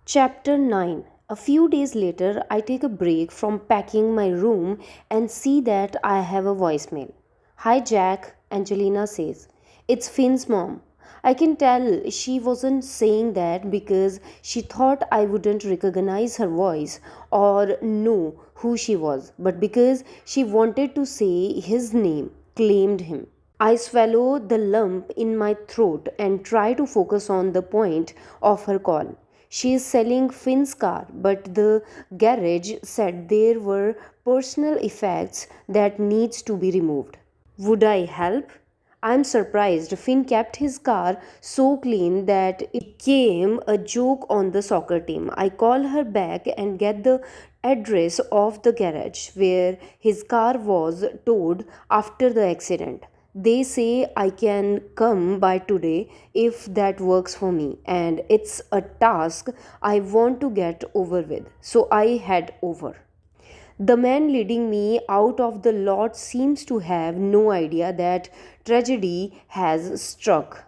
Chapter 9. A few days later, I take a break from packing my room and see that I have a voicemail. Hi Jack, Angelina says. It's Finn's mom. I can tell she wasn't saying that because she thought I wouldn't recognize her voice or know who she was, but because she wanted to say his name, claimed him. I swallow the lump in my throat and try to focus on the point of her call. She is selling Finn's car, but the garage said there were personal effects that needs to be removed. Would I help? I'm surprised Finn kept his car so clean that it became a joke on the soccer team. I call her back and get the address of the garage where his car was towed after the accident. They say I can come by today if that works for me, and it's a task I want to get over with. So I head over. The man leading me out of the lot seems to have no idea that tragedy has struck.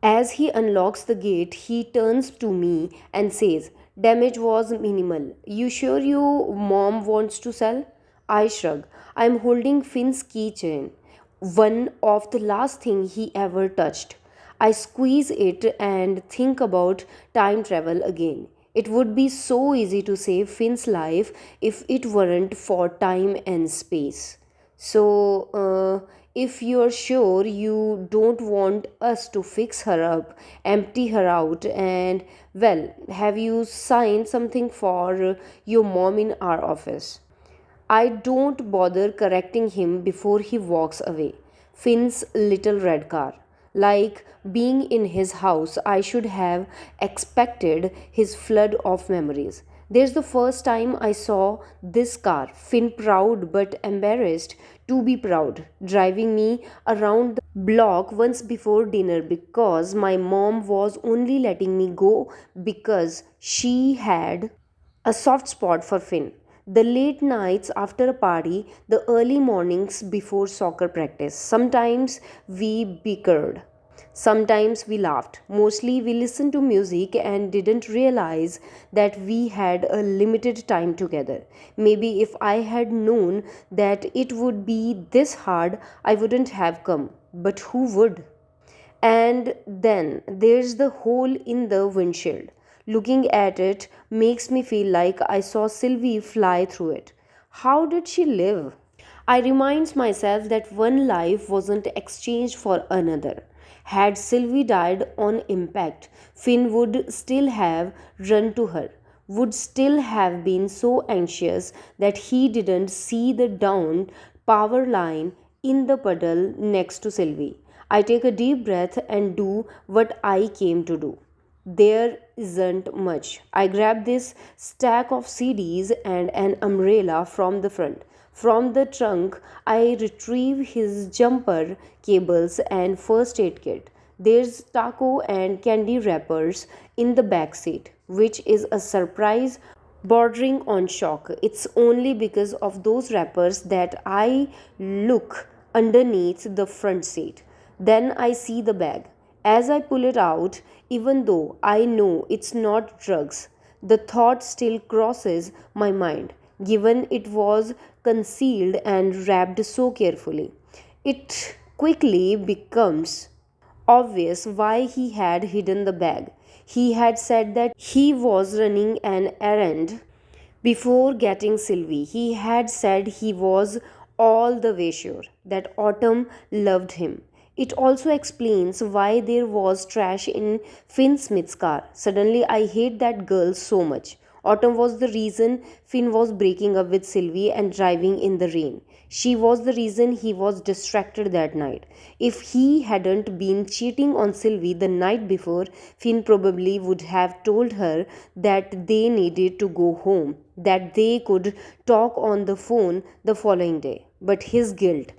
As he unlocks the gate, he turns to me and says, damage was minimal. You sure your mom wants to sell? I shrug. I'm holding Finn's keychain, one of the last thing he ever touched. I squeeze it and think about time travel again. It would be so easy to save Finn's life if it weren't for time and space. If you're sure you don't want us to fix her up, empty her out, and well, have you signed something for your mom in our office? I don't bother correcting him before he walks away. Finn's little red car. Like being in his house, I should have expected his flood of memories. There's the first time I saw this car, Finn proud but embarrassed to be proud, driving me around the block once before dinner because my mom was only letting me go because she had a soft spot for Finn. The late nights after a party, the early mornings before soccer practice. Sometimes we bickered. Sometimes we laughed. Mostly we listened to music and didn't realize that we had a limited time together. Maybe if I had known that it would be this hard, I wouldn't have come. But who would? And then there's the hole in the windshield. Looking at it makes me feel like I saw Sylvie fly through it. How did she live? I remind myself that one life wasn't exchanged for another. Had Sylvie died on impact, Finn would still have run to her, would still have been so anxious that he didn't see the downed power line in the puddle next to Sylvie. I take a deep breath and do what I came to do. There isn't much. I grab this stack of CDs and an umbrella from the front. From the trunk, I retrieve his jumper cables and first aid kit. There's taco and candy wrappers in the back seat, which is a surprise bordering on shock. It's only because of those wrappers that I look underneath the front seat. Then I see the bag. As I pull it out, even though I know it's not drugs, the thought still crosses my mind, given it was concealed and wrapped so carefully. It quickly becomes obvious why he had hidden the bag. He had said that he was running an errand before getting Sylvie. He had said he was all the way sure that Autumn loved him. It also explains why there was trash in Finn Smith's car. Suddenly, I hate that girl so much. Autumn was the reason Finn was breaking up with Sylvie and driving in the rain. She was the reason he was distracted that night. If he hadn't been cheating on Sylvie the night before, Finn probably would have told her that they needed to go home, that they could talk on the phone the following day. But his guilt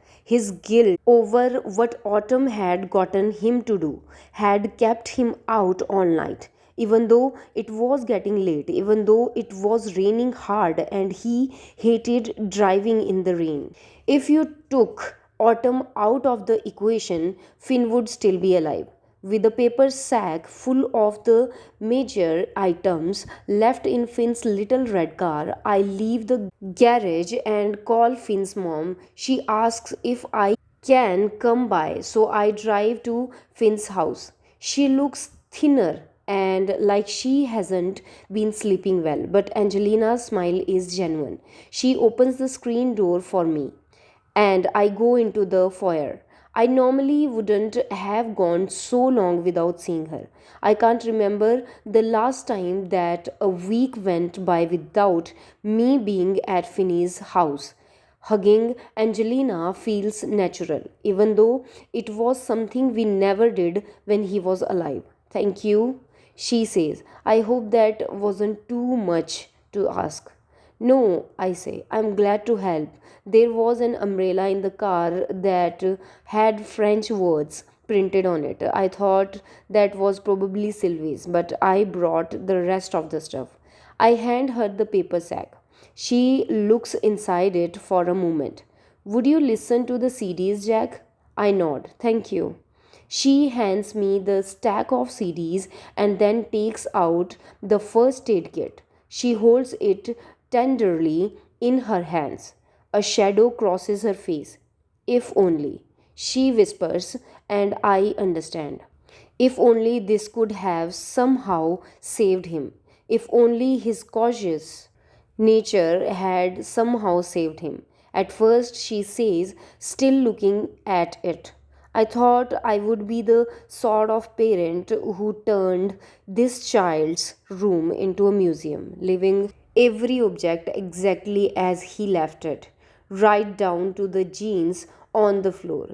over what Autumn had gotten him to do, had kept him out all night. Even though it was getting late, even though it was raining hard and he hated driving in the rain. If you took Autumn out of the equation, Finn would still be alive. with a paper sack full of the major items left in Finn's little red car. I leave the garage and call Finn's mom. She asks if I can come by, so I drive to Finn's house. She looks thinner and like she hasn't been sleeping well, but Angelina's smile is genuine. She opens the screen door for me and I go into the foyer. I normally wouldn't have gone so long without seeing her. I can't remember the last time that a week went by without me being at Finny's house. Hugging Angelina feels natural, even though it was something we never did when he was alive. Thank you, she says. I hope that wasn't too much to ask. No, I say, I'm glad to help. There was an umbrella in the car that had French words printed on it. I thought that was probably Sylvie's, but I brought the rest of the stuff. I hand her the paper sack. She looks inside it for a moment. Would you listen to the CDs, Jack? I nod. Thank you. She hands me the stack of CDs and then takes out the first aid kit. She holds it tenderly in her hands. A shadow crosses her face. If only, she whispers, and I understand. If only this could have somehow saved him. If only his cautious nature had somehow saved him. At first, she says, still looking at it. I thought I would be the sort of parent who turned this child's room into a museum, leaving every object exactly as he left it, right down to the jeans on the floor.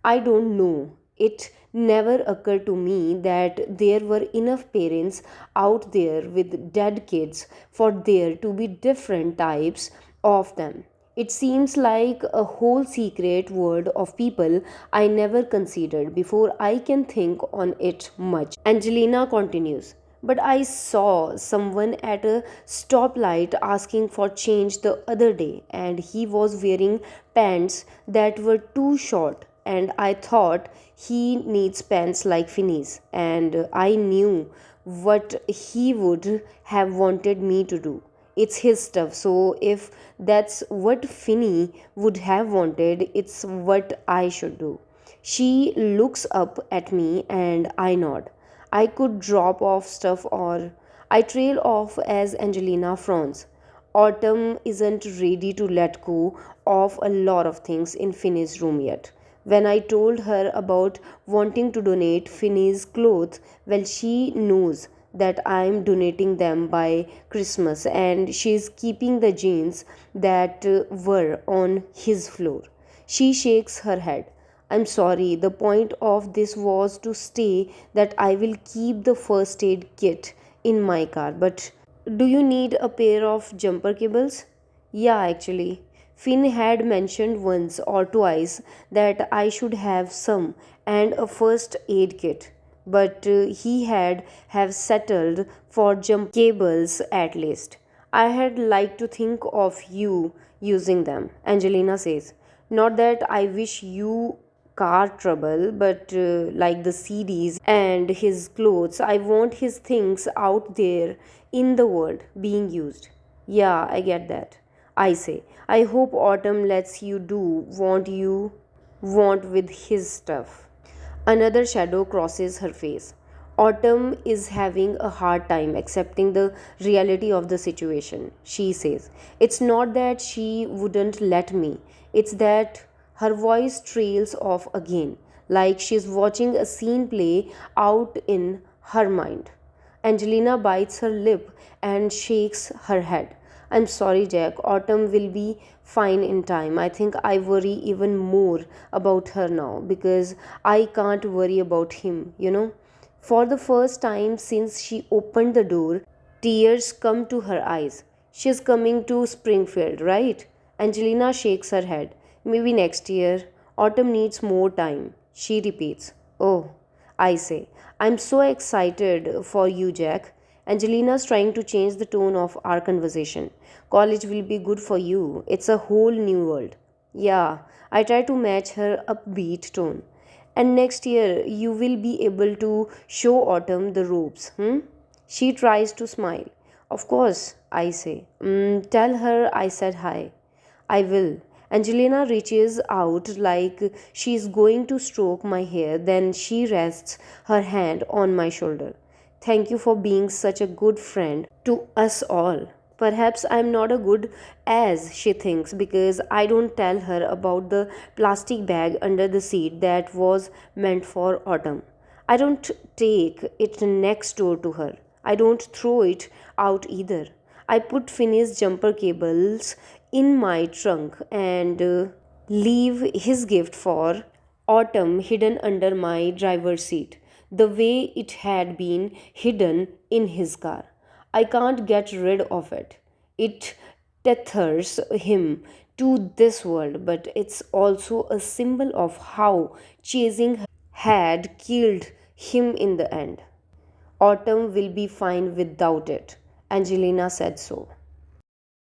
I don't know. It never occurred to me that there were enough parents out there with dead kids for there to be different types of them. It seems like a whole secret world of people I never considered before I can think on it much. Angelina continues. But I saw someone at a stoplight asking for change the other day, and he was wearing pants that were too short. And I thought he needs pants like Finny's, and I knew what he would have wanted me to do. It's his stuff, so if that's what Finny would have wanted, it's what I should do. She looks up at me and I nod. I could drop off stuff or I trail off as Angelina frowns. Autumn isn't ready to let go of a lot of things in Finny's room yet. When I told her about wanting to donate Finny's clothes, well, she knows that I'm donating them by Christmas and she's keeping the jeans that were on his floor. She shakes her head. I'm sorry, the point of this was to say that I will keep the first aid kit in my car. But do you need a pair of jumper cables? Yeah, actually. Finn had mentioned once or twice that I should have some and a first aid kit, but he had have settled for jump cables at least. I had liked to think of you using them, Angelina says. Not that I wish you car trouble, but like the CDs and his clothes, I want his things out there in the world being used. Yeah, I get that. I say, I hope Autumn lets you do what you want with his stuff. Another shadow crosses her face. Autumn is having a hard time accepting the reality of the situation, she says. It's not that she wouldn't let me, it's that her voice trails off again, like she's watching a scene play out in her mind. Angelina bites her lip and shakes her head. I'm sorry, Jack. Autumn will be fine in time. I think I worry even more about her now because I can't worry about him. For the first time since she opened the door, tears come to her eyes. She's coming to Springfield, right? Angelina shakes her head. Maybe next year. Autumn needs more time. She repeats. Oh, I say. I'm so excited for you, Jack. Angelina's trying to change the tone of our conversation. College will be good for you. It's a whole new world. Yeah, I try to match her upbeat tone. And next year you will be able to show Autumn the ropes. She tries to smile. Of course, I say. Tell her I said hi. I will. Angelina reaches out like she's going to stroke my hair, then she rests her hand on my shoulder. Thank you for being such a good friend to us all. Perhaps I'm not a good as she thinks because I don't tell her about the plastic bag under the seat that was meant for Autumn. I don't take it next door to her. I don't throw it out either. I put Finny's jumper cables in my trunk and leave his gift for Autumn hidden under my driver's seat, the way it had been hidden in his car. I can't get rid of it. It tethers him to this world, but it's also a symbol of how chasing her had killed him in the end. Autumn will be fine without it. Angelina said so.